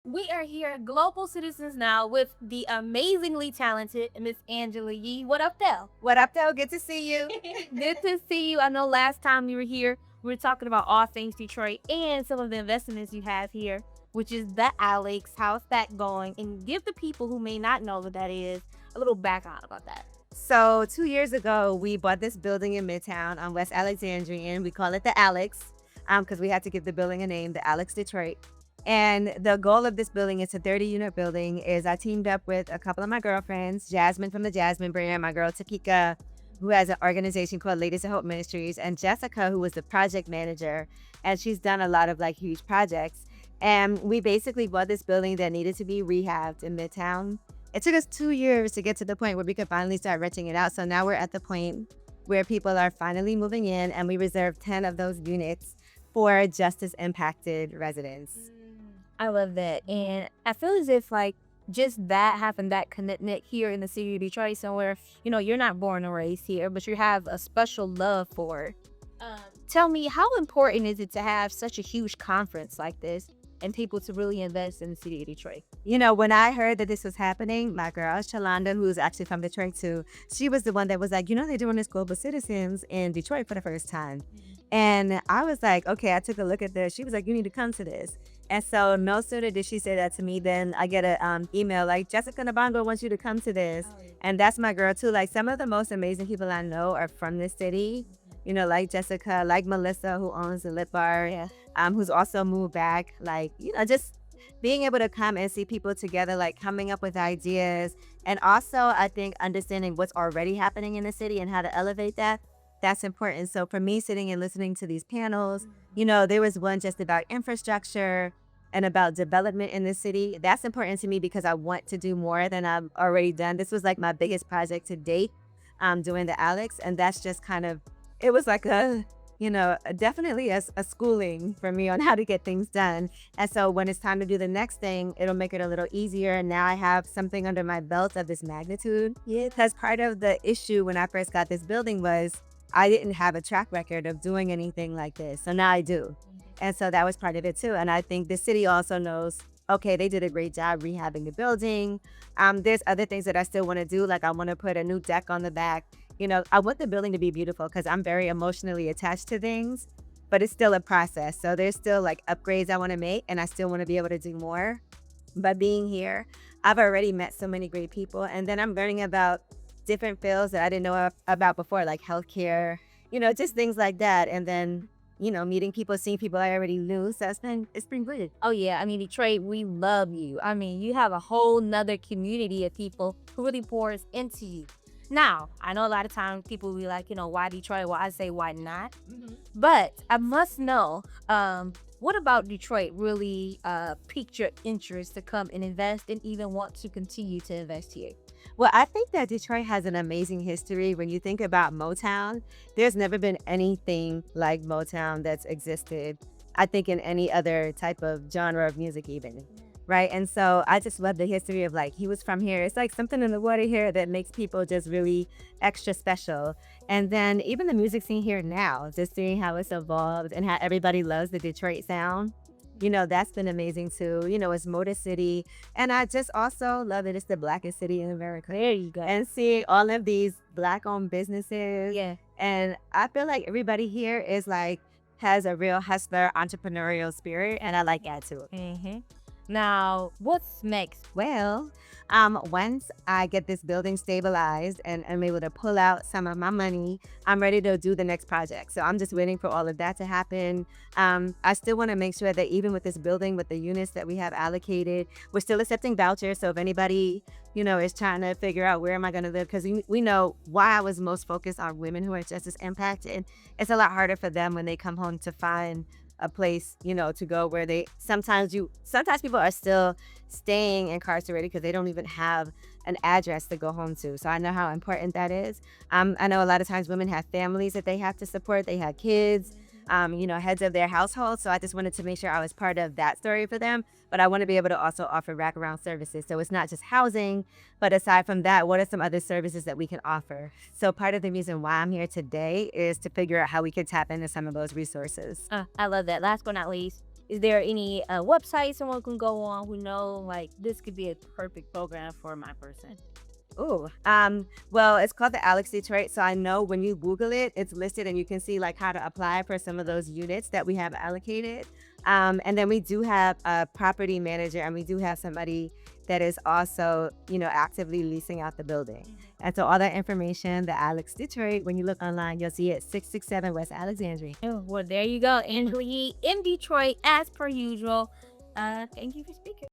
We are here, Global Citizens Now, with the amazingly talented Miss Angela Yee. What up, Del? What up, though? Good to see you. Good to see you. I know last time you were here, we were talking about all things Detroit and some of the investments you have here, which is the Alex. How's that going? And give the people who may not know what that is a little background about that. So, 2 years ago, we bought this building in Midtown on West Alexandrian. We call it the Alex because we had to give the building a name, the Alex Detroit. And the goal of this building, it's a 30-unit building, is I teamed up with a couple of my girlfriends, Jasmine from the Jasmine brand, my girl Takika, who has an organization called Ladies of Hope Ministries, and Jessica, who was the project manager, and she's done a lot of like huge projects. And we basically bought this building that needed to be rehabbed in Midtown. It took us 2 years to get to the point where we could finally start renting it out. So now we're at the point where people are finally moving in, and we reserved 10 of those units for justice impacted residents. I love that. And I feel as if like just that having that commitment here in the city of Detroit somewhere, you're not born and raised here, but you have a special love for it. Tell me, how important is it to have such a huge conference like this and people to really invest in the city of Detroit? When I heard that this was happening, my girl, Shalonda, who's actually from Detroit too, she was the one that was like, they're doing this Global Citizens in Detroit for the first time. And I was like, okay, I took a look at this. She was like, you need to come to this. And so no sooner did she say that to me, then I get an email like, Jessica Nabango wants you to come to this. And that's my girl too. Like some of the most amazing people I know are from this city, like Jessica, like Melissa, who owns the Lip Bar, Yeah. who's also moved back. Like, just being able to come and see people together, like coming up with ideas. And also, I think understanding what's already happening in the city and how to elevate that, that's important. So for me, sitting and listening to these panels, there was one just about infrastructure and about development in the city. That's important to me because I want to do more than I've already done. This was like my biggest project to date, doing the Alex. And that's just kind of, it was like definitely a schooling for me on how to get things done. And so when it's time to do the next thing, it'll make it a little easier. And now I have something under my belt of this magnitude. Yeah. Because part of the issue when I first got this building was I didn't have a track record of doing anything like this. So now I do. And so that was part of it too. And I think the city also knows, okay, they did a great job rehabbing the building. There's other things that I still want to do. Like I want to put a new deck on the back. I want the building to be beautiful because I'm very emotionally attached to things, but it's still a process. So there's still like upgrades I want to make, and I still want to be able to do more. But being here, I've already met so many great people. And then I'm learning about different fields that I didn't know about before, like healthcare, just things like that. And then, meeting people, seeing people I already knew. So it's been good. Oh yeah, I mean Detroit, we love you. I mean, you have a whole nother community of people who really pours into you. Now, I know a lot of times people will be like, why Detroit? Well, I say why not? But I must know, what about Detroit really piqued your interest to come and invest and even want to continue to invest here? Well, I think that Detroit has an amazing history. When you think about Motown, there's never been anything like Motown that's existed, I think, in any other type of genre of music even. Right. And so I just love the history of like, he was from here. It's like something in the water here that makes people just really extra special. And then even the music scene here now, just seeing how it's evolved and how everybody loves the Detroit sound. That's been amazing too. It's Motor City. And I just also love that it's the blackest city in America. There you go. And seeing all of these black owned businesses. Yeah. And I feel like everybody here is like, has a real hustler entrepreneurial spirit. And I like that too. Now, what's next? Well, once I get this building stabilized and I'm able to pull out some of my money, I'm ready to do the next project. So I'm just waiting for all of that to happen. I still want to make sure that even with this building, with the units that we have allocated, we're still accepting vouchers. So if anybody, is trying to figure out where am I going to live, because we know why I was most focused on women who are justice impacted. It's a lot harder for them when they come home to find a place, to go where sometimes people are still staying incarcerated because they don't even have an address to go home to. So I know how important that is. I know a lot of times women have families that they have to support. They have kids, heads of their household. So I just wanted to make sure I was part of that story for them. But I want to be able to also offer wraparound services. So it's not just housing, but aside from that, what are some other services that we can offer? So part of the reason why I'm here today is to figure out how we can tap into some of those resources. I love that. Last but not least, Is there any website someone can go on who know like this could be a perfect program for my person? Oh, well, it's called the Alex Detroit. So I know when you Google it, it's listed and you can see like how to apply for some of those units that we have allocated. And then we do have a property manager and we do have somebody that is also, actively leasing out the building. And so all that information, the Alex Detroit, when you look online, you'll see it 667 West Alexandria. Oh, well, there you go. Angela Yee in Detroit, as per usual. Thank you for speaking.